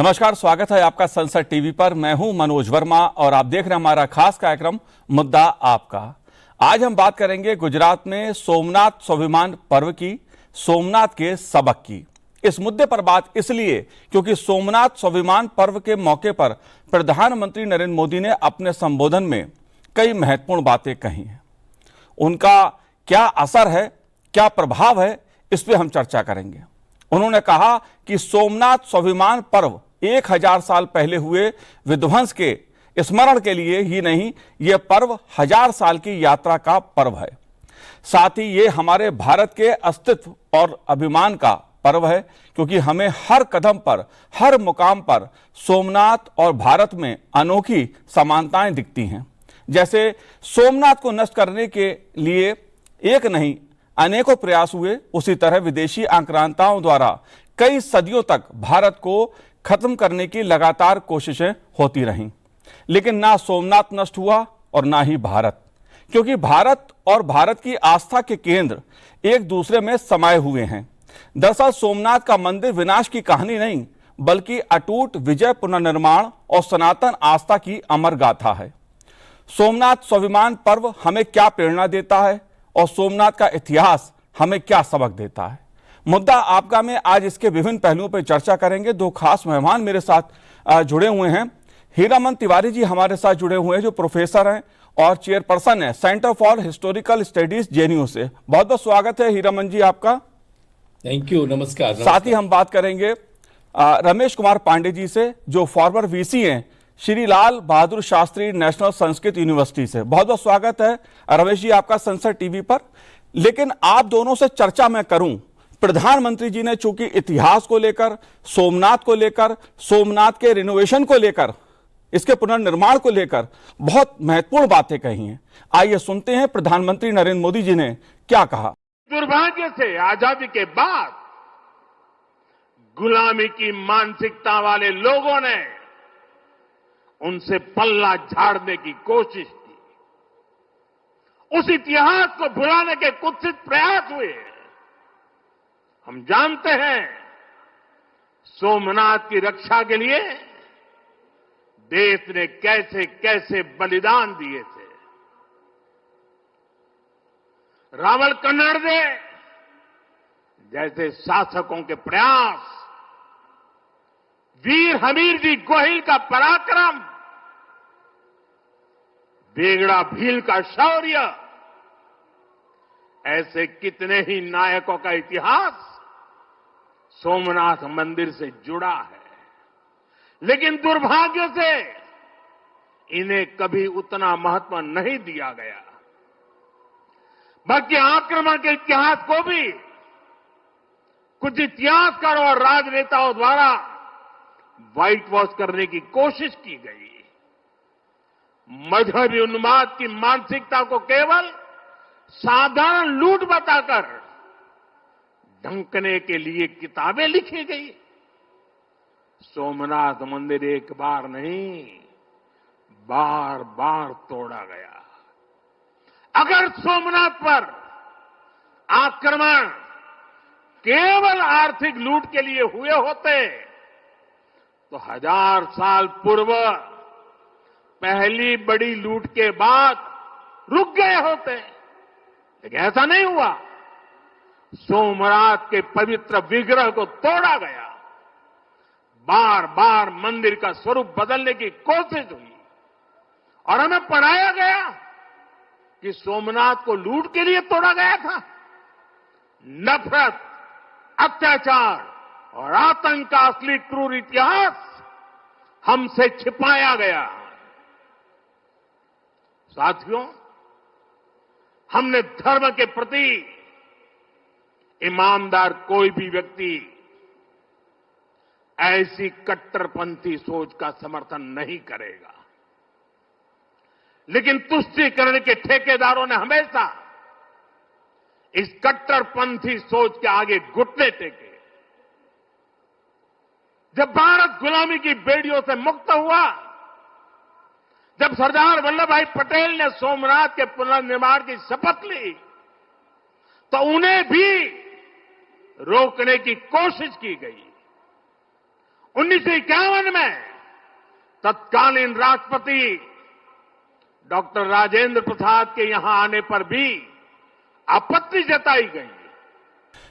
नमस्कार, स्वागत है आपका संसद टीवी पर। मैं हूं मनोज वर्मा और आप देख रहे हैं हमारा खास कार्यक्रम मुद्दा आपका। आज हम बात करेंगे गुजरात में सोमनाथ स्वाभिमान पर्व की, सोमनाथ के सबक की। इस मुद्दे पर बात इसलिए क्योंकि सोमनाथ स्वाभिमान पर्व के मौके पर प्रधानमंत्री नरेंद्र मोदी ने अपने संबोधन में कई महत्वपूर्ण बातें कही हैं। उनका क्या असर है, क्या प्रभाव है, इस पर हम चर्चा करेंगे। उन्होंने कहा कि सोमनाथ स्वाभिमान पर्व 1000 साल पहले हुए विध्वंस के स्मरण के लिए ही नहीं, यह पर्व 1000 साल की यात्रा का पर्व है। साथ ही ये हमारे भारत के अस्तित्व और अभिमान का पर्व है, क्योंकि हमें हर कदम पर, हर मुकाम पर सोमनाथ और भारत में अनोखी समानताएं दिखती हैं। जैसे सोमनाथ को नष्ट करने के लिए एक नहीं अनेकों प्रयास हुए, उसी तरह विदेशी आक्रांताओं द्वारा कई सदियों तक भारत को खत्म करने की लगातार कोशिशें होती रहीं, लेकिन ना सोमनाथ नष्ट हुआ और ना ही भारत, क्योंकि भारत और भारत की आस्था के केंद्र एक दूसरे में समाये हुए हैं। दरअसल सोमनाथ का मंदिर विनाश की कहानी नहीं, बल्कि अटूट विजय, पुनर्निर्माण और सनातन आस्था की अमर गाथा है। सोमनाथ स्वाभिमान पर्व हमें क्या प्रेरणा देता है और सोमनाथ का इतिहास हमें क्या सबक देता है? मुद्दा आपका में आज इसके विभिन्न पहलुओं पर चर्चा करेंगे। दो खास मेहमान मेरे साथ जुड़े हुए हैं। हीरामन तिवारी जी हमारे साथ जुड़े हुए हैं, जो प्रोफेसर हैं और चेयरपर्सन है centre for historical studies JNU से। बहुत बहुत स्वागत है हीरामन जी आपका। थैंक यू, नमस्कार। साथ ही हम बात करेंगे रमेश कुमार पांडे जी से, जो फॉर्मर वीसी हैं श्री लाल बहादुर शास्त्री नेशनल संस्कृत यूनिवर्सिटी से। बहुत बहुत स्वागत है रमेश जी आपका संसद टीवी पर। लेकिन आप दोनों से चर्चा मैं करूं, प्रधानमंत्री जी ने चूंकि इतिहास को लेकर, सोमनाथ को लेकर, सोमनाथ के रिनोवेशन को लेकर, इसके पुनर्निर्माण को लेकर बहुत महत्वपूर्ण बातें कही हैं। आइए सुनते हैं प्रधानमंत्री नरेंद्र मोदी जी ने क्या कहा। दुर्भाग्य से आजादी के बाद गुलामी की मानसिकता वाले लोगों ने उनसे पल्ला झाड़ने की कोशिश की। उस इतिहास को भुलाने के कुत्सित प्रयास हुए। हम जानते हैं सोमनाथ की रक्षा के लिए देश ने कैसे कैसे बलिदान दिए थे। रावल कन्नड़ जैसे शासकों के प्रयास, वीर हमीर जी गोहिल का पराक्रम, बेगड़ा भील का शौर्य, ऐसे कितने ही नायकों का इतिहास सोमनाथ मंदिर से जुड़ा है। लेकिन दुर्भाग्य से इन्हें कभी उतना महत्व नहीं दिया गया, बल्कि आक्रमण के इतिहास को भी कुछ इतिहासकारों और राजनेताओं द्वारा व्हाइट वॉश करने की कोशिश की गई। मजहबी उन्माद की मानसिकता को केवल साधारण लूट बताकर ढंकने के लिए किताबें लिखी गई। सोमनाथ मंदिर एक बार नहीं, बार बार तोड़ा गया। अगर सोमनाथ पर आक्रमण केवल आर्थिक लूट के लिए हुए होते तो 1000 साल पूर्व पहली बड़ी लूट के बाद रुक गए होते, लेकिन ऐसा नहीं हुआ। सोमनाथ के पवित्र विग्रह को तोड़ा गया। बार बार मंदिर का स्वरूप बदलने की कोशिश हुई और हमें पढ़ाया गया कि सोमनाथ को लूट के लिए तोड़ा गया था। नफरत, अत्याचार और आतंक का असली क्रूर इतिहास हमसे छिपाया गया। साथियों, हमने धर्म के प्रति ईमानदार कोई भी व्यक्ति ऐसी कट्टरपंथी सोच का समर्थन नहीं करेगा, लेकिन तुष्टीकरण के ठेकेदारों ने हमेशा इस कट्टरपंथी सोच के आगे घुटने टेके। जब भारत गुलामी की बेड़ियों से मुक्त हुआ, जब सरदार वल्लभ भाई पटेल ने सोमनाथ के पुनर्निर्माण की शपथ ली, तो उन्हें भी रोकने की कोशिश की गई। 1951 में तत्कालीन राष्ट्रपति डॉक्टर राजेंद्र प्रसाद के यहां आने पर भी आपत्ति जताई गई।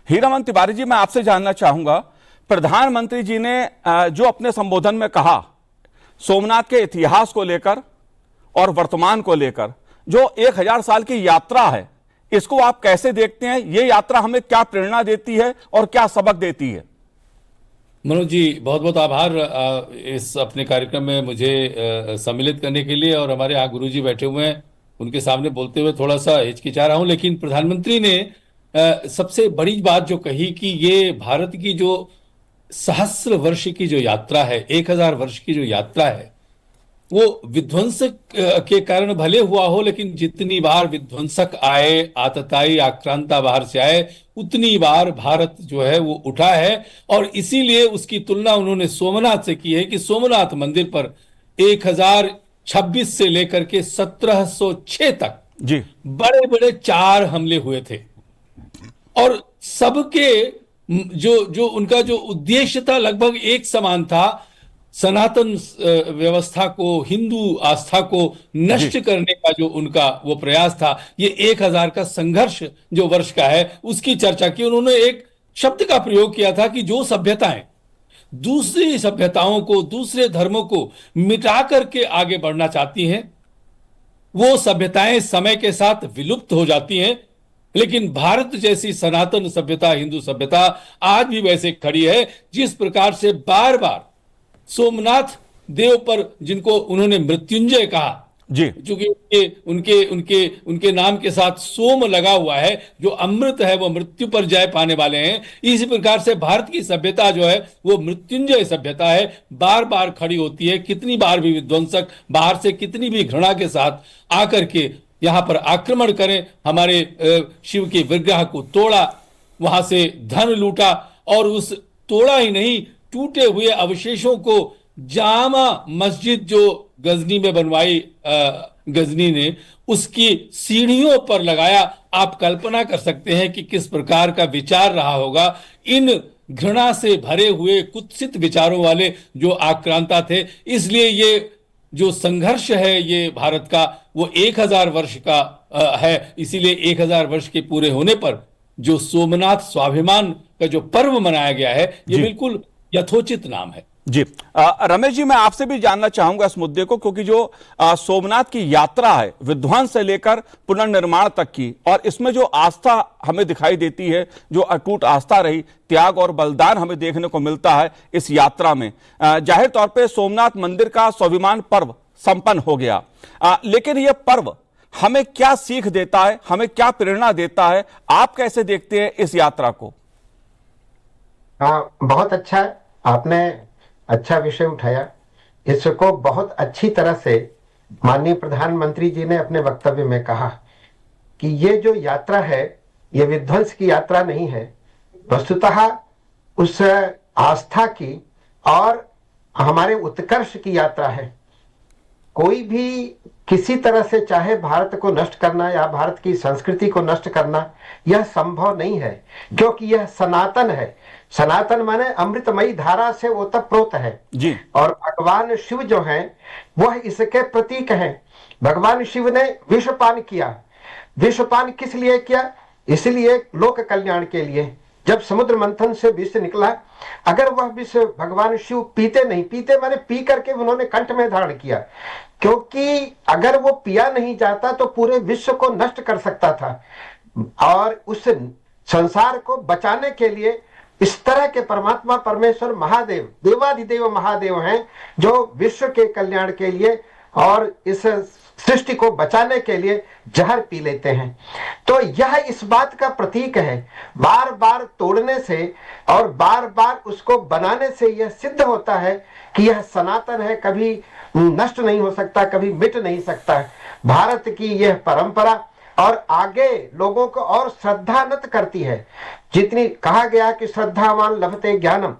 हीरामन तिवारी जी, मैं आपसे जानना चाहूंगा, प्रधानमंत्री जी ने जो अपने संबोधन में कहा सोमनाथ के इतिहास को लेकर और वर्तमान को लेकर, जो 1000 साल की यात्रा है, इसको आप कैसे देखते हैं? ये यात्रा हमें क्या प्रेरणा देती है और क्या सबक देती है? मनोज जी, बहुत बहुत आभार इस अपने कार्यक्रम में मुझे सम्मिलित करने के लिए। और हमारे यहाँ गुरुजी बैठे हुए हैं, उनके सामने बोलते हुए थोड़ा सा हिचकिचा रहा हूं, लेकिन प्रधानमंत्री ने सबसे बड़ी बात जो कही कि ये भारत की जो सहस्र वर्ष की जो यात्रा है, 1000 वर्ष की जो यात्रा है, वो विध्वंस के कारण भले हुआ हो, लेकिन जितनी बार विध्वंसक आए, आतताई आक्रांता बाहर से आए, उतनी बार भारत जो है वो उठा है। और इसीलिए उसकी तुलना उन्होंने सोमनाथ से की है कि सोमनाथ मंदिर पर 1026 से लेकर के 1706 तक जी बड़े बड़े 4 हमले हुए थे। और सबके जो उनका जो उद्देश्य था लगभग एक समान था, सनातन व्यवस्था को, हिंदू आस्था को नष्ट करने का जो उनका वो प्रयास था। ये 1000 का संघर्ष जो वर्ष का है उसकी चर्चा की। उन्होंने एक शब्द का प्रयोग किया था कि जो सभ्यताएं दूसरी सभ्यताओं को, दूसरे धर्मों को मिटा करके आगे बढ़ना चाहती हैं, वो सभ्यताएं समय के साथ विलुप्त हो जाती हैं। लेकिन भारत जैसी सनातन सभ्यता, हिंदू सभ्यता आज भी वैसे खड़ी है। जिस प्रकार से बार बार सोमनाथ देव पर, जिनको उन्होंने मृत्युंजय कहा जी, क्योंकि उनके नाम के साथ सोम लगा हुआ है, जो अमृत है वो मृत्यु पर जय पाने वाले हैं। इसी प्रकार से भारत की सभ्यता जो है वो मृत्युंजय सभ्यता है, बार बार खड़ी होती है। कितनी बार भी विध्वंसक बाहर से कितनी भी घृणा के साथ आकर के यहां पर आक्रमण करें, हमारे शिव के विग्रह को तोड़ा, वहां से धन लूटा, और उस तोड़ा ही नहीं, टूटे हुए अवशेषों को जामा मस्जिद जो गजनी में बनवाई गजनी ने, उसकी सीढ़ियों पर लगाया। आप कल्पना कर सकते हैं कि किस प्रकार का विचार रहा होगा इन घृणा से भरे हुए कुत्सित विचारों वाले जो आक्रांता थे। इसलिए ये जो संघर्ष है ये भारत का, वो 1000 वर्ष का है। इसीलिए 1000 वर्ष के पूरे होने पर जो सोमनाथ स्वाभिमान का जो पर्व मनाया गया है, ये बिल्कुल यथोचित नाम है। जी रमेश जी, मैं आपसे भी जानना चाहूंगा इस मुद्दे को, क्योंकि जो सोमनाथ की यात्रा है विध्वंस से लेकर पुनर्निर्माण तक की, और इसमें जो आस्था हमें दिखाई देती है, जो अटूट आस्था रही, त्याग और बलिदान हमें देखने को मिलता है इस यात्रा में। जाहिर तौर पे सोमनाथ मंदिर का स्वाभिमान पर्व संपन्न हो गया, लेकिन यह पर्व हमें क्या सीख देता है, हमें क्या प्रेरणा देता है? आप कैसे देखते हैं इस यात्रा को? हाँ, बहुत अच्छा है, आपने अच्छा विषय उठाया। इसको बहुत अच्छी तरह से माननीय प्रधानमंत्री जी ने अपने वक्तव्य में कहा कि ये जो यात्रा है ये विध्वंस की यात्रा नहीं है, वस्तुतः उस आस्था की और हमारे उत्कर्ष की यात्रा है। कोई भी किसी तरह से चाहे भारत को नष्ट करना या भारत की संस्कृति को नष्ट करना, यह संभव नहीं है, क्योंकि यह सनातन है। सनातन माने अमृतमयी धारा से ओतप्रोत है जी। और भगवान शिव जो हैं वह इसके प्रतीक हैं। भगवान शिव ने विषपान किया। विषपान किस लिए किया? इसलिए लोक कल्याण के लिए। जब समुद्र मंथन से विष निकला, अगर वह विष भगवान शिव पीते नहीं, पीते माने पी करके उन्होंने कंठ में धारण किया, क्योंकि अगर वो पिया नहीं जाता तो पूरे विश्व को नष्ट कर सकता था। और उस संसार को बचाने के लिए इस तरह के परमात्मा परमेश्वर महादेव, देवाधिदेव महादेव हैं, जो विश्व के कल्याण के लिए और इस सृष्टि को बचाने के लिए जहर पी लेते हैं। तो यह इस बात का प्रतीक है। बार बार तोड़ने से और बार बार उसको बनाने से यह सिद्ध होता है कि यह सनातन है, कभी नष्ट नहीं हो सकता, कभी मिट नहीं सकता। भारत की यह परंपरा और आगे लोगों को और श्रद्धान्वित करती है। जितनी कहा गया कि श्रद्धावान लभते ज्ञानम,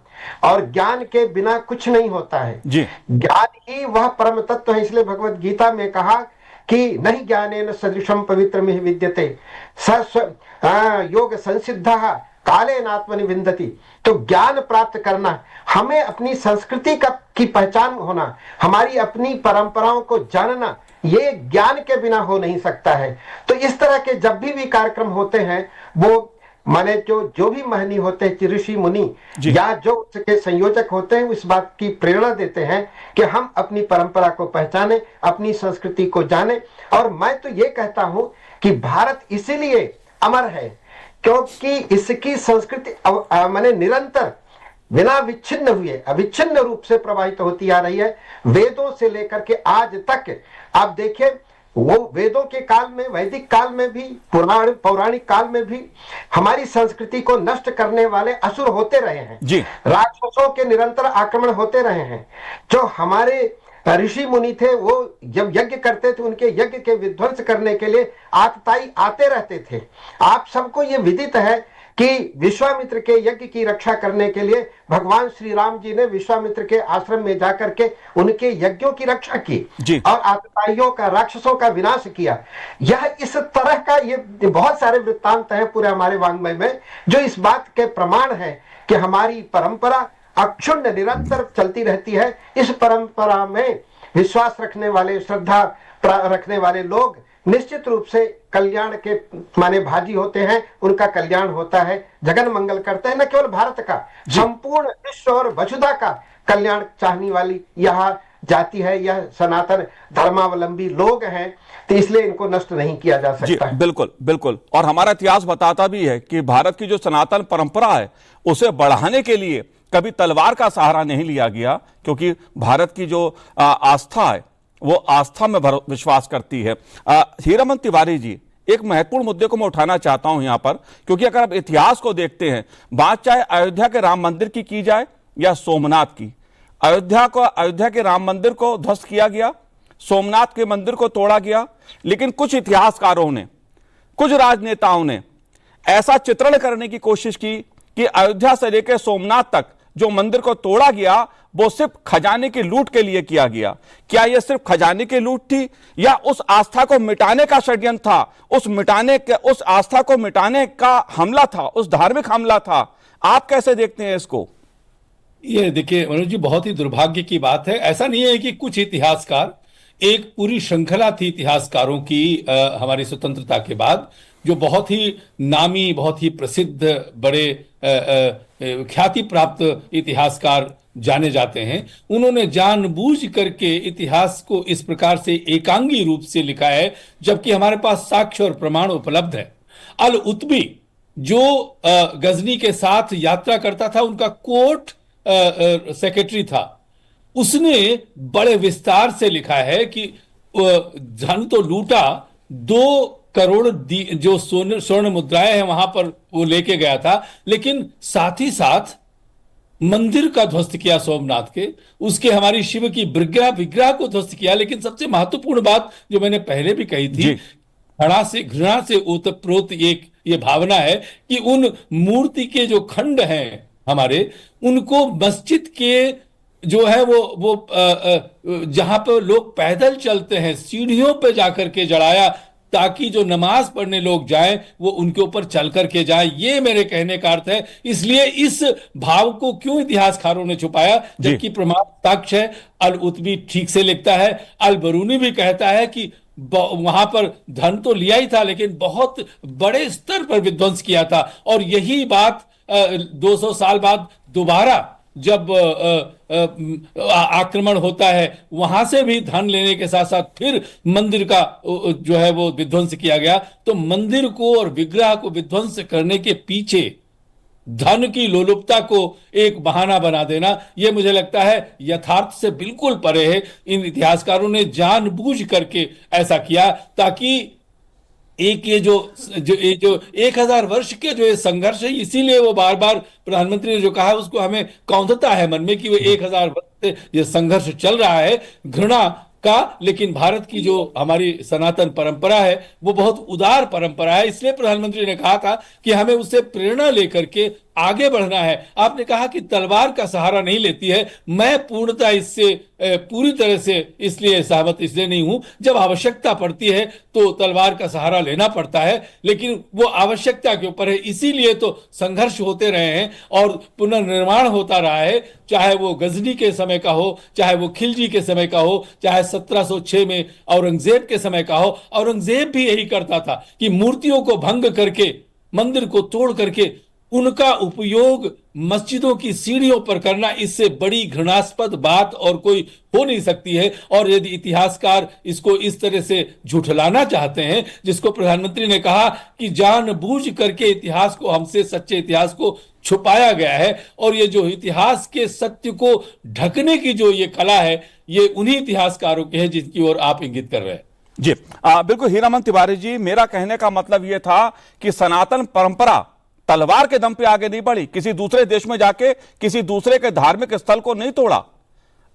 और ज्ञान के बिना कुछ नहीं होता है जी। ज्ञान ही वह परम तत्व है। इसलिए भगवत गीता में कहा कि नहीं ज्ञानेन सदृशम पवित्रमिह विद्यते योग संसिद्धः काले नात्मनि विंदति। तो ज्ञान प्राप्त करना, हमें अपनी संस्कृति की पहचान होना, हमारी अपनी परंपराओं को जानना, ये ज्ञान के बिना हो नहीं सकता है। तो इस तरह के जब भी कार्यक्रम होते हैं, वो माने जो भी महनी होते हैं, ऋषि मुनि या जो उसके संयोजक होते हैं, इस बात की प्रेरणा देते हैं कि हम अपनी परंपरा को पहचाने, अपनी संस्कृति को जाने। और मैं तो ये कहता हूं कि भारत इसीलिए अमर है क्योंकि इसकी संस्कृति माने निरंतर बिना विच्छिन्न हुए अविच्छिन्न रूप से प्रवाहित होती आ रही है, वेदों से लेकर के आज तक। आप देखिए, वो वेदों के काल में, वैदिक काल में भी, पौराणिक काल में भी हमारी संस्कृति को नष्ट करने वाले असुर होते रहे हैं जी। राक्षसों के निरंतर आक्रमण होते रहे हैं। जो हमारे ऋषि मुनि थे, वो जब यज्ञ करते थे, उनके यज्ञ के विध्वंस करने के लिए आतताई आते रहते थे। आप सबको ये विदित है कि विश्वामित्र के यज्ञ की रक्षा करने के लिए भगवान श्री राम जी ने विश्वामित्र के आश्रम में जाकर के उनके यज्ञों की रक्षा की और आतताइयों का, राक्षसों का विनाश किया। यह इस तरह का ये बहुत सारे वृत्तांत हैं पूरे हमारे वाङ्मय में, जो इस बात के प्रमाण है कि हमारी परंपरा अक्षुण्ण निरंतर चलती रहती है। इस परंपरा में विश्वास रखने वाले, श्रद्धा रखने वाले लोग निश्चित रूप से कल्याण के माने भागी होते हैं, उनका कल्याण होता है, जगन मंगल करते हैं। न केवल भारत का, संपूर्ण विश्व और वसुधा का कल्याण चाहने वाली यह जाति है, यह सनातन धर्मावलंबी लोग हैं, तो इसलिए इनको नष्ट नहीं किया जा सकता है। बिल्कुल बिल्कुल। और हमारा इतिहास बताता भी है कि भारत की जो सनातन परंपरा है उसे बढ़ाने के लिए कभी तलवार का सहारा नहीं लिया गया, क्योंकि भारत की जो आस्था है वो आस्था में विश्वास करती है। हीरामन तिवारी जी, एक महत्वपूर्ण मुद्दे को मैं उठाना चाहता हूं यहां पर, क्योंकि अगर आप इतिहास को देखते हैं, बात चाहे अयोध्या के राम मंदिर की जाए या सोमनाथ की, अयोध्या के राम मंदिर को ध्वस्त किया गया, सोमनाथ के मंदिर को तोड़ा गया, लेकिन कुछ इतिहासकारों ने, कुछ राजनेताओं ने ऐसा चित्रण करने की कोशिश की कि अयोध्या से लेकर सोमनाथ तक जो मंदिर को तोड़ा गया वो सिर्फ खजाने की लूट के लिए किया गया। क्या यह सिर्फ खजाने की लूट थी या उस आस्था को मिटाने का षड्यंत्र था? उस आस्था को मिटाने का हमला था, उस धार्मिक हमला था। आप कैसे देखते हैं इसको? ये देखिए मनोज जी, बहुत ही दुर्भाग्य की बात है। ऐसा नहीं है कि कुछ इतिहासकार, एक पूरी श्रृंखला थी इतिहासकारों की हमारी स्वतंत्रता के बाद, जो बहुत ही नामी, बहुत ही प्रसिद्ध, बड़े ख्याति प्राप्त इतिहासकार जाने जाते हैं। उन्होंने जानबूझ करके इतिहास को इस प्रकार से एकांगी रूप से लिखा है, जबकि हमारे पास साक्ष्य और प्रमाण उपलब्ध है। अल उतबी जो गजनी के साथ यात्रा करता था, उनका कोर्ट सेक्रेटरी था, उसने बड़े विस्तार से लिखा है कि धन तो लूटा, 2 करोड़ जो स्वर्ण मुद्राएं हैं वहां पर वो लेके गया था, लेकिन साथ ही साथ मंदिर का ध्वस्त किया सोमनाथ के, उसके हमारी शिव की विग्रह को ध्वस्त किया। लेकिन सबसे महत्वपूर्ण बात जो मैंने पहले भी कही थी, घृणा से ओतप्रोत एक ये भावना है कि उन मूर्ति के जो खंड हैं हमारे, उनको मस्जिद के जो है वो जहां पर लोग पैदल चलते हैं, सीढ़ियों पे जाकर के जड़ाया, ताकि जो नमाज पढ़ने लोग जाएं वो उनके ऊपर चल करके जाएं। ये मेरे कहने का अर्थ है। इसलिए इस भाव को क्यों इतिहासकारों ने छुपाया, जबकि प्रमाण साक्ष्य है। अल उतबी ठीक से लिखता है, अल बरूनी भी कहता है कि वहां पर धन तो लिया ही था, लेकिन बहुत बड़े स्तर पर विध्वंस किया था। और यही बात 200 साल बाद दोबारा जब आक्रमण होता है, वहां से भी धन लेने के साथ साथ फिर मंदिर का जो है वो विध्वंस किया गया। तो मंदिर को और विग्रह को विध्वंस करने के पीछे धन की लोलुपता को एक बहाना बना देना, यह मुझे लगता है यथार्थ से बिल्कुल परे है। इन इतिहासकारों ने जानबूझ करके ऐसा किया ताकि एक ये जो 1000 वर्ष के जो ये संघर्ष है, इसीलिए वो बार बार प्रधानमंत्री ने जो कहा उसको हमें कौंधता है मन में कि वो 1000 वर्ष से ये संघर्ष चल रहा है घृणा का। लेकिन भारत की जो हमारी सनातन परंपरा है वो बहुत उदार परंपरा है। इसलिए प्रधानमंत्री ने कहा था कि हमें उससे प्रेरणा लेकर के आगे बढ़ना है। आपने कहा कि तलवार का सहारा नहीं लेती है, मैं पूर्णतः इससे पूरी तरह से इसलिए सहमत इसलिए नहीं हूं। जब आवश्यकता पड़ती है तो तलवार का सहारा लेना पड़ता है, लेकिन वो आवश्यकता के ऊपर है, इसीलिए तो संघर्ष होते रहे हैं और पुनर्निर्माण होता रहा है, चाहे वो गजनी के समय का हो, चाहे वो खिलजी के समय का हो, चाहे 1706 में औरंगजेब के समय का हो। औरंगजेब भी यही करता था कि मूर्तियों को भंग करके, मंदिर को तोड़ करके उनका उपयोग मस्जिदों की सीढ़ियों पर करना, इससे बड़ी घृणास्पद बात और कोई हो नहीं सकती है। और यदि इतिहासकार इसको इस तरह से झुठलाना चाहते हैं, जिसको प्रधानमंत्री ने कहा कि जानबूझ करके इतिहास को, हमसे सच्चे इतिहास को छुपाया गया है, और ये जो इतिहास के सत्य को ढकने की जो ये कला है, ये उन्हीं इतिहासकारों की है जिनकी ओर आप इंगित कर रहे हैं। जी बिल्कुल हीरामन तिवारी जी, मेरा कहने का मतलब यह था कि सनातन परंपरा तलवार के दम पे आगे नहीं बढ़ी, किसी दूसरे देश में जाके किसी दूसरे के धार्मिक स्थल को नहीं तोड़ा,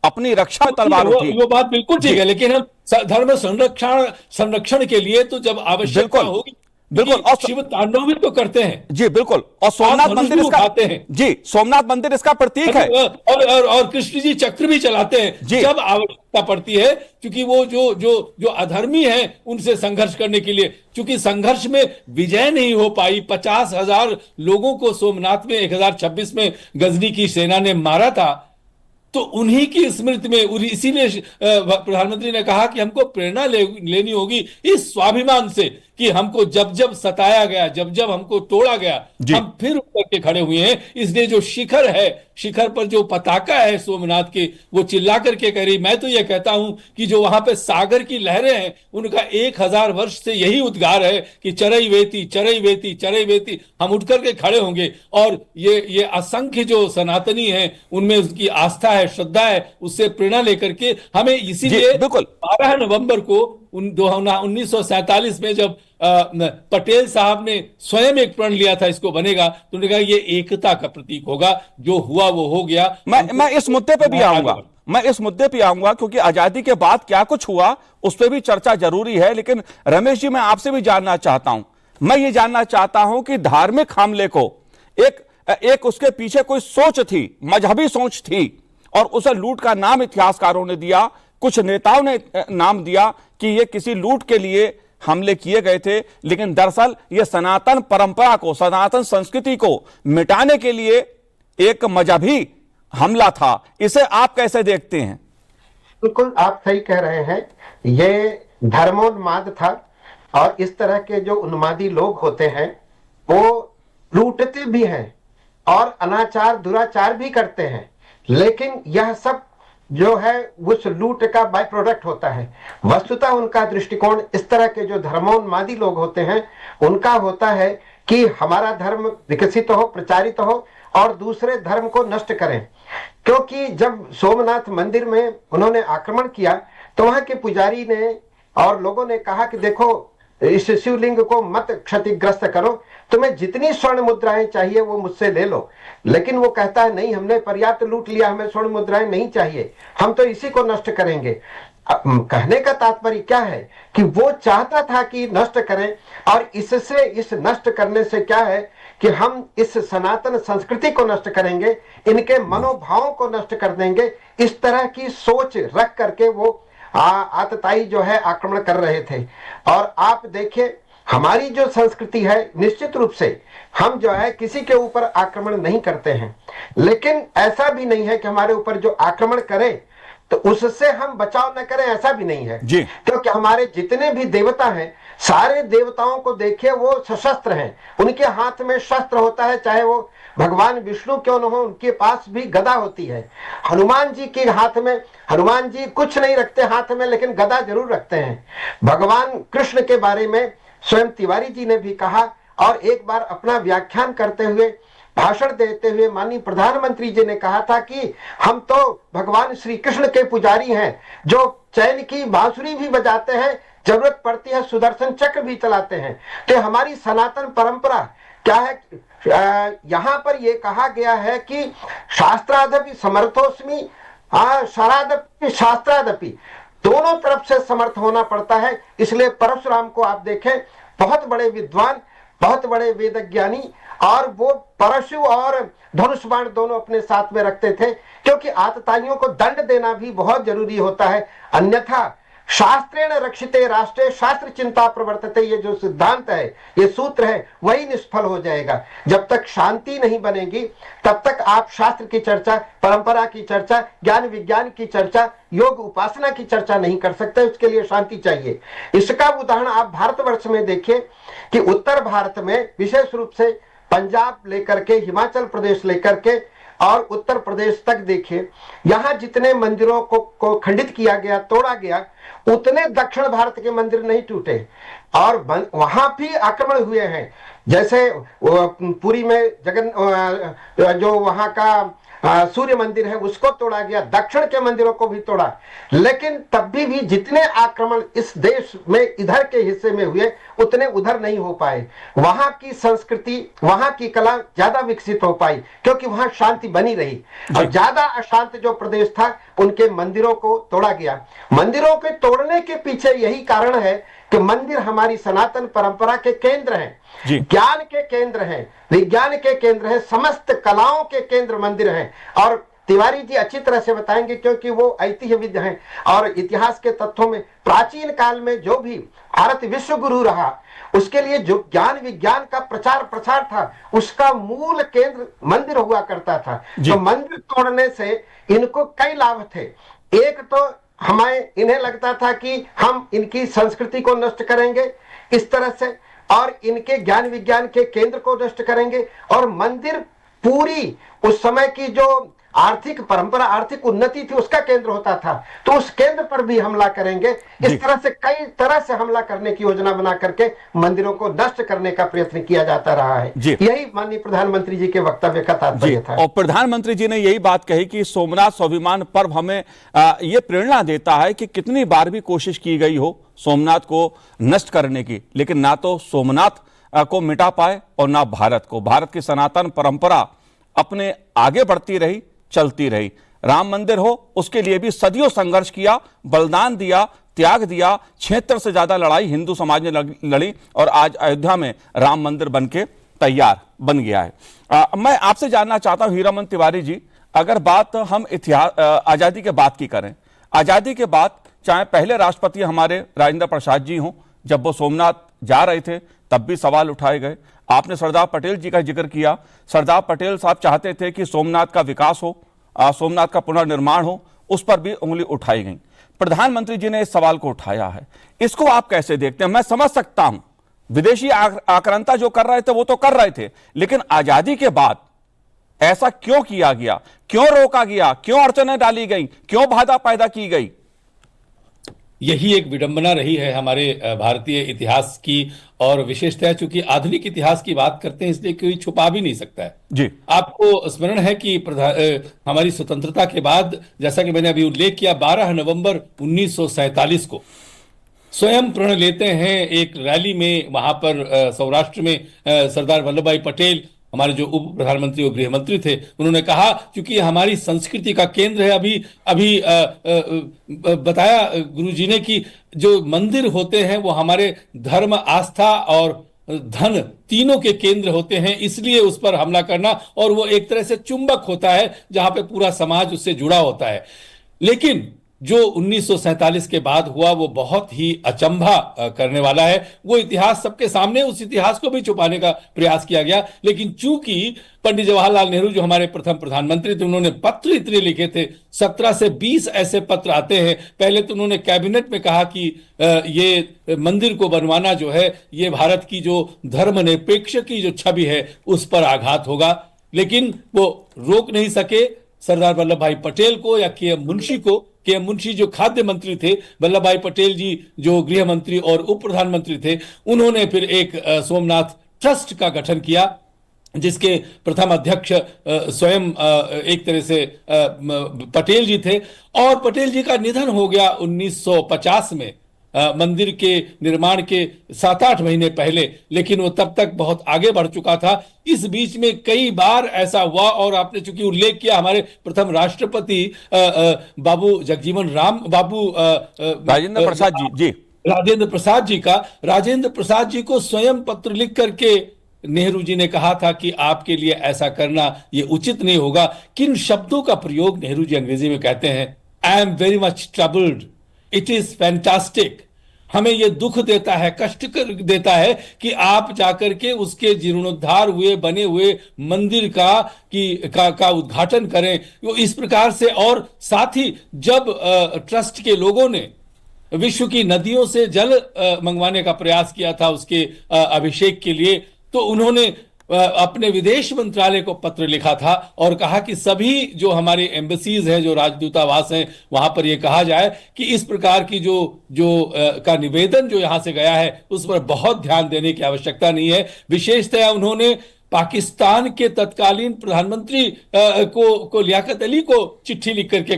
अपनी रक्षा में तलवार उठी। वो बात बिल्कुल ठीक है, लेकिन हम धर्म संरक्षण के लिए तो जब आवश्यकता होगी, बिल्कुल, और शिव तांडव भी तो करते हैं। जी बिल्कुल, और सोमनाथ मंदिर इसका हैं। जी, सोमनाथ मंदिर इसका प्रतीक है। और कृष्ण जी चक्र भी चलाते हैं जब आवश्यकता पड़ती है, क्योंकि वो जो अधर्मी हैं उनसे संघर्ष करने के लिए, क्योंकि संघर्ष में विजय नहीं हो पाई, 50,000 लोगों को सोमनाथ में 1026 में गजनी की सेना ने मारा था, तो उन्हीं की स्मृति में, इसीलिए प्रधानमंत्री ने कहा कि हमको प्रेरणा लेनी होगी इस स्वाभिमान से कि हमको जब जब सताया गया, जब जब हमको तोड़ा गया, हम फिर उठ करके खड़े हुए हैं। इसलिए जो शिखर है, शिखर पर जो पताका है सोमनाथ की, वो चिल्ला करके कह रही। मैं तो ये कहता हूं कि जो वहां पे सागर की लहरें हैं, उनका 1000 वर्ष से यही उद्गार है कि चरई वेती, चरई वेती, चरई वेती। हम उठ करके खड़े होंगे, और ये असंख्य जो सनातनी हैं उनमें उसकी आस्था है, श्रद्धा है, उससे प्रेरणा लेकर के हमें, इसीलिए 12 नवंबर को 1947 में जब पटेल साहब ने स्वयं एक प्रण लिया था इसको बनेगा, तो उन्होंने कहा ये एकता का प्रतीक होगा, जो हुआ वो हो गया। मैं इस मुद्दे पे भी आऊंगा, क्योंकि आजादी के बाद क्या कुछ हुआ उस पर भी चर्चा जरूरी है। लेकिन रमेश जी, मैं आपसे भी जानना चाहता हूं, मैं ये जानना चाहता हूं कि धार्मिक हमले को एक उसके पीछे कोई सोच थी, मजहबी सोच थी, और उसे लूट का नाम इतिहासकारों ने दिया, कुछ नेताओं ने नाम दिया कि ये किसी लूट के लिए हमले किए गए थे, लेकिन दरअसल ये सनातन परंपरा को, सनातन संस्कृति को मिटाने के लिए एक मजहबी हमला था। इसे आप कैसे देखते हैं? बिल्कुल आप सही कह रहे हैं, ये धर्मोन्माद था, और इस तरह के जो उन्मादी लोग होते हैं वो लूटते भी हैं और अनाचार दुराचार भी करते हैं, लेकिन यह सब जो है उस लूट का बाय प्रोडक्ट होता है। वस्तुतः उनका दृष्टिकोण, इस तरह के जो धर्मोन्मादी लोग होते हैं उनका होता है कि हमारा धर्म विकसित हो, प्रचारित हो, और दूसरे धर्म को नष्ट करें। क्योंकि जब सोमनाथ मंदिर में उन्होंने आक्रमण किया तो वहां के पुजारी ने और लोगों ने कहा कि देखो, इस शिवलिंग को मत क्षतिग्रस्त करो, तुम्हें जितनी स्वर्ण मुद्राएं चाहिए वो मुझसे ले लो। लेकिन वो कहता है नहीं, हमने पर्याप्त लूट लिया, हमें स्वर्ण मुद्राएं नहीं चाहिए, हम तो इसी को नष्ट करेंगे। कहने का तात्पर्य क्या है कि वो चाहता था कि नष्ट करें, और इससे, इस नष्ट करने से क्या है कि हम इस सनातन संस्कृति को नष्ट करेंगे, इनके मनोभावों को नष्ट कर देंगे। इस तरह की सोच रख करके वो आतताई जो है आक्रमण कर रहे थे। और आप देखिए, हमारी जो संस्कृति है, निश्चित रूप से हम जो है किसी के ऊपर आक्रमण नहीं करते हैं, लेकिन ऐसा भी नहीं है कि हमारे ऊपर जो आक्रमण करे तो उससे हम बचाव न करें, ऐसा भी नहीं है। क्योंकि हमारे जितने भी देवता हैं, सारे देवताओं को देखिए वो सशस्त्र हैं, उनके हाथ में शस्त्र होता है, चाहे वो भगवान विष्णु क्यों न हो, उनके पास भी गदा होती है। हनुमान जी के हाथ में, हनुमान जी कुछ नहीं रखते हाथ में, लेकिन गदा जरूर रखते हैं। भगवान कृष्ण के बारे में स्वयं तिवारी जी ने भी कहा, और एक बार अपना व्याख्यान करते हुए, भाषण देते हुए माननीय प्रधानमंत्री जी ने कहा था कि हम तो भगवान श्री कृष्ण के पुजारी हैं, जो चैन की बांसुरी भी बजाते हैं, जरूरत पड़ती है सुदर्शन चक्र भी चलाते हैं। तो हमारी सनातन परंपरा क्या है, यहाँ पर यह कहा गया है कि शास्त्रादपि समर्थोस्मि, शरादपि शास्त्रादपि, दोनों तरफ से समर्थ होना पड़ता है। इसलिए परशुराम को आप देखें, बहुत बड़े विद्वान, बहुत बड़े वेदज्ञानी, और वो परशु और धनुष बाण दोनों अपने साथ में रखते थे, क्योंकि आतताइयों को दंड देना भी बहुत जरूरी होता है, अन्यथा शास्त्रेण रक्षिते राष्ट्रे शास्त्र चिंता प्रवर्तते, ये जो सिद्धांत है, ये सूत्र है, वही निष्फल हो जाएगा। जब तक शांति नहीं बनेगी तब तक आप शास्त्र की चर्चा, परंपरा की चर्चा, ज्ञान विज्ञान की चर्चा, योग उपासना की चर्चा नहीं कर सकते। उसके लिए शांति चाहिए। इसका उदाहरण आप भारतवर्ष में देखिए कि उत्तर भारत में विशेष रूप से पंजाब लेकर के, हिमाचल प्रदेश लेकर के और उत्तर प्रदेश तक देखिए, यहां जितने मंदिरों को खंडित किया गया, तोड़ा गया, उतने दक्षिण भारत के मंदिर नहीं टूटे, और वहां भी आक्रमण हुए हैं। जैसे पुरी में जो वहां का सूर्य मंदिर है उसको तोड़ा गया, दक्षिण के मंदिरों को भी तोड़ा, लेकिन तब भी जितने आक्रमण इस देश में इधर के हिस्से में हुए उतने उधर नहीं हो पाए। वहां की संस्कृति, वहां की कला ज्यादा विकसित हो पाई, क्योंकि वहां शांति बनी रही। और ज्यादा अशांत जो प्रदेश था उनके मंदिरों को तोड़ा गया। मंदिरों के तोड़ने के पीछे यही कारण है कि मंदिर हमारी सनातन परंपरा के केंद्र हैं, ज्ञान के केंद्र हैं, विज्ञान के केंद्र हैं, समस्त कलाओं के केंद्र मंदिर हैं। और तिवारी जी अच्छी तरह से बताएंगे, क्योंकि वो ऐतिह्यविद हैं और इतिहास के तत्वों में प्राचीन काल में जो भी भारत विश्व गुरु रहा, उसके लिए जो ज्ञान विज्ञान का प्रचार प्रसार था, उसका मूल केंद्र मंदिर हुआ करता था। तो मंदिर तोड़ने से इनको कई लाभ थे। एक तो इन्हें लगता था कि हम इनकी संस्कृति को नष्ट करेंगे इस तरह से, और इनके ज्ञान विज्ञान के केंद्र को नष्ट करेंगे, और मंदिर पूरी उस समय की जो आर्थिक परंपरा, आर्थिक उन्नति थी, उसका केंद्र होता था, तो उस केंद्र पर भी हमला करेंगे। इस तरह से कई तरह से हमला करने की योजना बना करके मंदिरों को नष्ट करने का प्रयत्न किया जाता रहा है। यही माननीय प्रधानमंत्री जी के वक्तव्य का तात्पर्य था। और प्रधानमंत्री जी ने यही बात कही कि सोमनाथ स्वाभिमान पर्व हमें ये प्रेरणा देता है कि कितनी बार भी कोशिश की गई हो सोमनाथ को नष्ट करने की, लेकिन ना तो सोमनाथ को मिटा पाए और ना भारत को। भारत की सनातन परंपरा अपने आगे बढ़ती रही, चलती रही। राम मंदिर हो, उसके लिए भी सदियों संघर्ष किया, बलिदान दिया, त्याग दिया। 76 से ज्यादा लड़ाई हिंदू समाज ने लड़ी और आज अयोध्या में राम मंदिर बनके तैयार बन गया है। मैं आपसे जानना चाहता हूं हीरामन तिवारी जी, अगर बात हम इतिहास आजादी के बाद की करें, आजादी के बाद चाहे पहले राष्ट्रपति हमारे राजेंद्र प्रसाद जी हों, जब वो सोमनाथ जा रहे थे तब भी सवाल उठाए गए। आपने सरदार पटेल जी का जिक्र किया, सरदार पटेल साहब चाहते थे कि सोमनाथ का विकास हो, सोमनाथ का पुनर्निर्माण हो, उस पर भी उंगली उठाई गई। प्रधानमंत्री जी ने इस सवाल को उठाया है, इसको आप कैसे देखते हैं? मैं समझ सकता हूं विदेशी आक्रांता जो कर रहे थे वो तो कर रहे थे, लेकिन आजादी के बाद ऐसा क्यों किया गया, क्यों रोका गया, क्यों अड़चनें डाली गई, क्यों बाधा पैदा की गई? यही एक विडंबना रही है हमारे भारतीय इतिहास की, और विशेषतः चूंकि आधुनिक इतिहास की बात करते हैं इसलिए कोई छुपा भी नहीं सकता है जी। आपको स्मरण है कि हमारी स्वतंत्रता के बाद, जैसा कि मैंने अभी उल्लेख किया, 12 नवंबर 1947 को स्वयं प्रण लेते हैं एक रैली में, वहां पर सौराष्ट्र में सरदार वल्लभ भाई पटेल, हमारे जो उप प्रधानमंत्री और गृह मंत्री थे, उन्होंने कहा क्योंकि हमारी संस्कृति का केंद्र है, अभी बताया गुरुजी ने कि जो मंदिर होते हैं वो हमारे धर्म, आस्था और धन तीनों के केंद्र होते हैं, इसलिए उस पर हमला करना, और वो एक तरह से चुंबक होता है जहां पे पूरा समाज उससे जुड़ा होता है। लेकिन जो 1947 के बाद हुआ वो बहुत ही अचंभा करने वाला है। वो इतिहास सबके सामने, उस इतिहास को भी छुपाने का प्रयास किया गया, लेकिन चूंकि पंडित जवाहरलाल नेहरू जो हमारे प्रथम प्रधानमंत्री थे, उन्होंने पत्र इतने लिखे थे, 17 से 20 ऐसे पत्र आते हैं। पहले तो उन्होंने कैबिनेट में कहा कि ये मंदिर को बनवाना जो है ये भारत की जो धर्मनिरपेक्ष की जो छवि है उस पर आघात होगा, लेकिन वो रोक नहीं सके सरदार वल्लभ भाई पटेल को या के एम मुंशी जो खाद्य मंत्री थे, वल्लभ भाई पटेल जी जो गृह मंत्री और उप प्रधानमंत्री थे, उन्होंने फिर एक सोमनाथ ट्रस्ट का गठन किया, जिसके प्रथम अध्यक्ष स्वयं एक तरह से पटेल जी थे। और पटेल जी का निधन हो गया 1950 में, मंदिर के निर्माण के 7-8 महीने पहले, लेकिन वो तब तक बहुत आगे बढ़ चुका था। इस बीच में कई बार ऐसा हुआ, और आपने चूंकि उल्लेख किया हमारे प्रथम राष्ट्रपति बाबू जगजीवन राम बाबू राजेंद्र प्रसाद जी राजेंद्र प्रसाद जी का, राजेंद्र प्रसाद जी को स्वयं पत्र लिख करके नेहरू जी ने कहा था कि आपके लिए ऐसा करना ये उचित नहीं होगा। किन शब्दों का प्रयोग नेहरू जी अंग्रेजी में कहते हैं? I am very much troubled, it is fantastic. हमें यह दुख देता है, कष्ट देता है कि आप जाकर के उसके जीर्णोद्धार हुए बने हुए मंदिर का उद्घाटन करें। वो इस प्रकार से, और साथ ही जब ट्रस्ट के लोगों ने विश्व की नदियों से जल मंगवाने का प्रयास किया था उसके अभिषेक के लिए, तो उन्होंने अपने विदेश मंत्रालय को पत्र लिखा था और कहा कि सभी जो हमारे एम्बेसीज हैं, जो राजदूतावास हैं, वहां पर यह कहा जाए कि इस प्रकार की का निवेदन जो यहां से गया है उस पर बहुत ध्यान देने की आवश्यकता नहीं है। विशेषतया उन्होंने पाकिस्तान के तत्कालीन प्रधानमंत्री को लियाकत अली को चिट्ठी लिख करके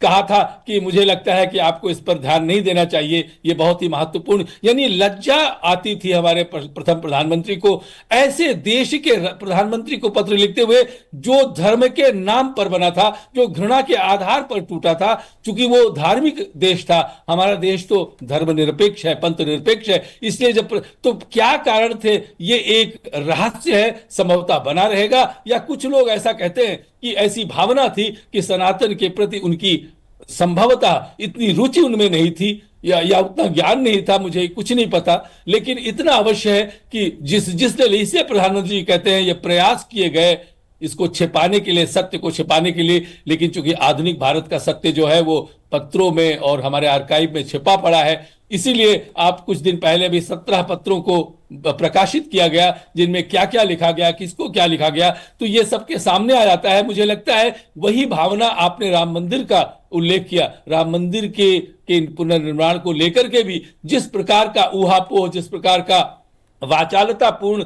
कहा था कि मुझे लगता है कि आपको इस पर ध्यान नहीं देना चाहिए, यह बहुत ही महत्वपूर्ण। यानी लज्जा आती थी हमारे प्रथम प्रधानमंत्री को ऐसे देश के प्रधानमंत्री को पत्र लिखते हुए जो धर्म के नाम पर बना था, जो घृणा के आधार पर टूटा था। चूंकि वो धार्मिक देश था, हमारा देश तो धर्मनिरपेक्ष है, पंथ निरपेक्ष है, इसलिए तो क्या कारण थे? ये एक रहस्य है, संभवतः बना रहेगा, या कुछ लोग ऐसा कहते हैं कि ऐसी भावना थी कि सनातन के प्रति उनकी संभवतः इतनी रुचि उनमें नहीं थी या उतना ज्ञान नहीं था, मुझे कुछ नहीं पता। लेकिन इतना अवश्य है कि जिसने इसे प्रधानमंत्री कहते हैं, ये प्रयास किए गए इसको छिपाने के लिए, सत्य को छिपाने के लिए। लेकिन चूंकि आधुनिक भारत का सत्य जो है वो पत्रों में और हमारे आर्काइव में छिपा पड़ा है, इसीलिए आप कुछ दिन पहले भी 17 पत्रों को प्रकाशित किया गया जिनमें क्या क्या लिखा गया, किसको क्या लिखा गया, तो ये सबके सामने आ जाता है। मुझे लगता है वही भावना आपने राम मंदिर का उल्लेख किया, राम मंदिर के पुनर्निर्माण को लेकर के भी जिस प्रकार का ऊहापोह, जिस प्रकार का वाचालतापूर्ण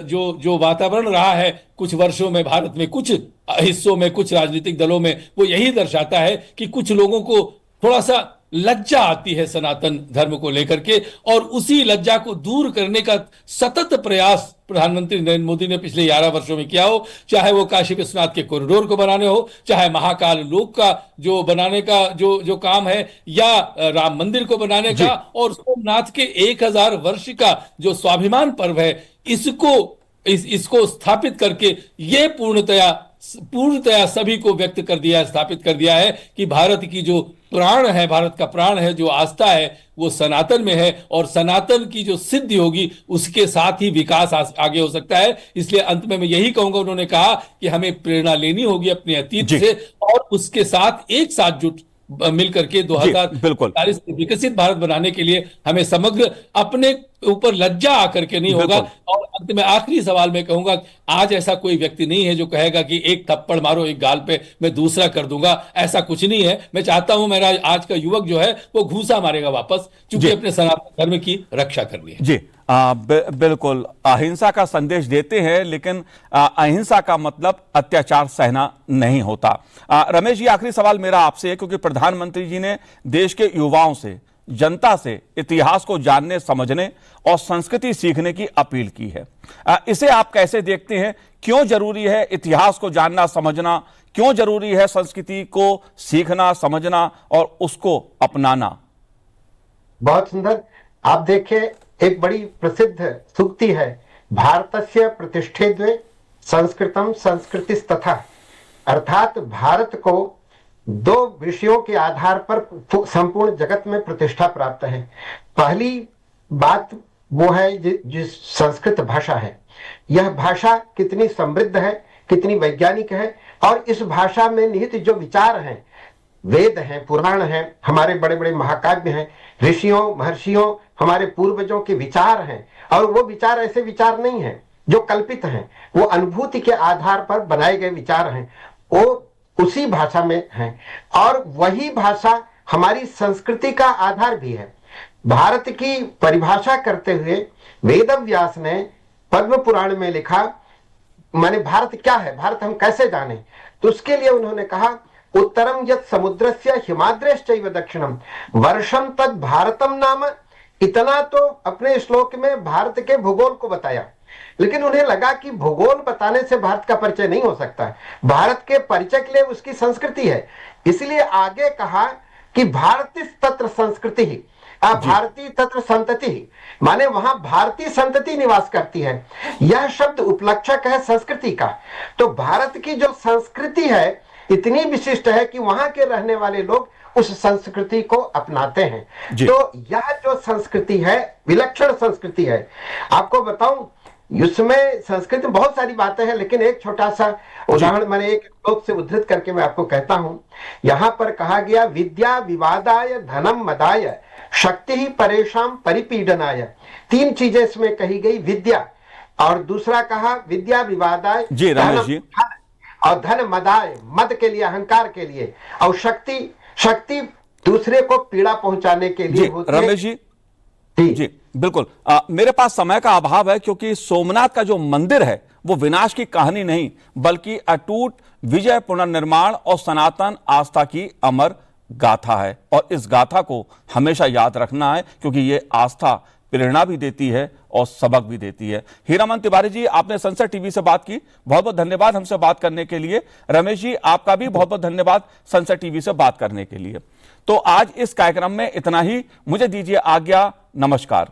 जो वातावरण रहा है कुछ वर्षों में भारत में, कुछ हिस्सों में, कुछ राजनीतिक दलों में, वो यही दर्शाता है कि कुछ लोगों को थोड़ा सा लज्जा आती है सनातन धर्म को लेकर के, और उसी लज्जा को दूर करने का सतत प्रयास प्रधानमंत्री नरेंद्र मोदी ने पिछले 11 वर्षों में किया हो। चाहे वो काशी विश्वनाथ के कॉरिडोर को बनाने हो, चाहे महाकाल लोक का जो बनाने का जो काम है, या राम मंदिर को बनाने का, और सोमनाथ के 1000 वर्ष का जो स्वाभिमान पर्व है, इसको स्थापित करके ये पूर्णतया सभी को व्यक्त कर दिया, स्थापित कर दिया है कि भारत की जो प्राण है, भारत का प्राण है, जो आस्था है, वो सनातन में है, और सनातन की जो सिद्धि होगी उसके साथ ही विकास आगे हो सकता है। इसलिए अंत में मैं यही कहूंगा, उन्होंने कहा कि हमें प्रेरणा लेनी होगी अपने अतीत से, और उसके साथ एक साथ जुट मिलकर के 2040 विकसित भारत बनाने के लिए हमें समग्र अपने ऊपर लज्जा आकर के नहीं होगा। और अंत में आखिरी सवाल में कहूंगा, आज ऐसा कोई व्यक्ति नहीं है जो कहेगा कि एक थप्पड़ मारो एक गाल पे, मैं दूसरा कर दूंगा, ऐसा कुछ नहीं है। मैं चाहता हूं मेरा आज का युवक जो है वो घूसा मारेगा वापस, क्योंकि अपने सनातन धर्म की रक्षा करनी है। जी बिल्कुल, अहिंसा का संदेश देते हैं, लेकिन अहिंसा का मतलब अत्याचार सहना नहीं होता। रमेश जी, आखिरी सवाल मेरा आपसे है, क्योंकि प्रधानमंत्री जी ने देश के युवाओं से, जनता से इतिहास को जानने, समझने और संस्कृति सीखने की अपील की है। इसे आप कैसे देखते हैं? क्यों जरूरी है इतिहास को जानना, समझना? क्यों जरूरी है संस्कृति को सीखना, समझना और उसको अपनाना? बहुत सुंदर। आप देखिए, एक बड़ी प्रसिद्ध सूक्ति है, भारतस्य प्रतिष्ठे द्वे संस्कृतम संस्कृतिस्तथा, अर्थात भारत को 2 विषयों के आधार पर संपूर्ण जगत में प्रतिष्ठा प्राप्त है। पहली बात वो है जिस संस्कृत भाषा है, यह भाषा कितनी समृद्ध है, कितनी वैज्ञानिक है, और इस भाषा में निहित जो विचार हैं, वेद हैं, पुराण हैं, हमारे बड़े बड़े महाकाव्य हैं, ऋषियों महर्षियों हमारे पूर्वजों के विचार हैं, और वो विचार ऐसे विचार नहीं हैं जो कल्पित हैं, वो अनुभूति के आधार पर बनाए गए विचार हैं, वो उसी भाषा में हैं। और वही भाषा हमारी संस्कृति का आधार भी है। भारत की परिभाषा करते हुए वेदव्यास ने पद्म पुराण में लिखा, माने भारत क्या है, भारत हम कैसे जाने, तो उसके लिए उन्होंने कहा, उत्तरम यत् समुद्रस्य हिमाद्रेश्चैव दक्षिणम वर्षम तद भारतम नाम। इतना तो अपने श्लोक में भारत के भूगोल को बताया, लेकिन उन्हें लगा कि भूगोल बताने से भारत का परिचय नहीं हो सकता, भारत के परिचय के लिए उसकी संस्कृति है। इसलिए आगे कहा कि भारतीय तत्र संस्कृति ही, भारतीय तत्र संतति, माने वहां भारतीय संतति निवास करती है। यह शब्द उपलक्षक है संस्कृति का। तो भारत की जो संस्कृति है इतनी विशिष्ट है कि वहां के रहने वाले लोग उस संस्कृति को अपनाते हैं। तो यह जो संस्कृति है विलक्षण संस्कृति है। आपको बताऊं, उसमें संस्कृत में बहुत सारी बातें हैं, लेकिन एक छोटा सा उदाहरण मैंने एक श्लोक से उद्धृत करके मैं आपको कहता हूं। यहां पर कहा गया, विद्या विवादाय धनम मदाय शक्ति ही परेशान परिपीडनाय। तीन चीजें इसमें कही गई, विद्या, और दूसरा कहा विद्या विवादाय जी रमेश जी, और धन मदाय, मद के लिए, अहंकार के लिए, और शक्ति, शक्ति दूसरे को पीड़ा पहुंचाने के लिए होती है। रमेश जी जी बिल्कुल। मेरे पास समय का अभाव है, क्योंकि सोमनाथ का जो मंदिर है वो विनाश की कहानी नहीं बल्कि अटूट विजय, पुनर्निर्माण और सनातन आस्था की अमर गाथा है। और इस गाथा को हमेशा याद रखना है, क्योंकि ये आस्था प्रेरणा भी देती है और सबक भी देती है। हीरामन तिवारी जी, आपने संसद टीवी से बात की, बहुत बहुत धन्यवाद हमसे बात करने के लिए। रमेश जी, आपका भी बहुत बहुत धन्यवाद संसद टीवी से बात करने के लिए। तो आज इस कार्यक्रम में इतना ही, मुझे दीजिए आज्ञा, नमस्कार।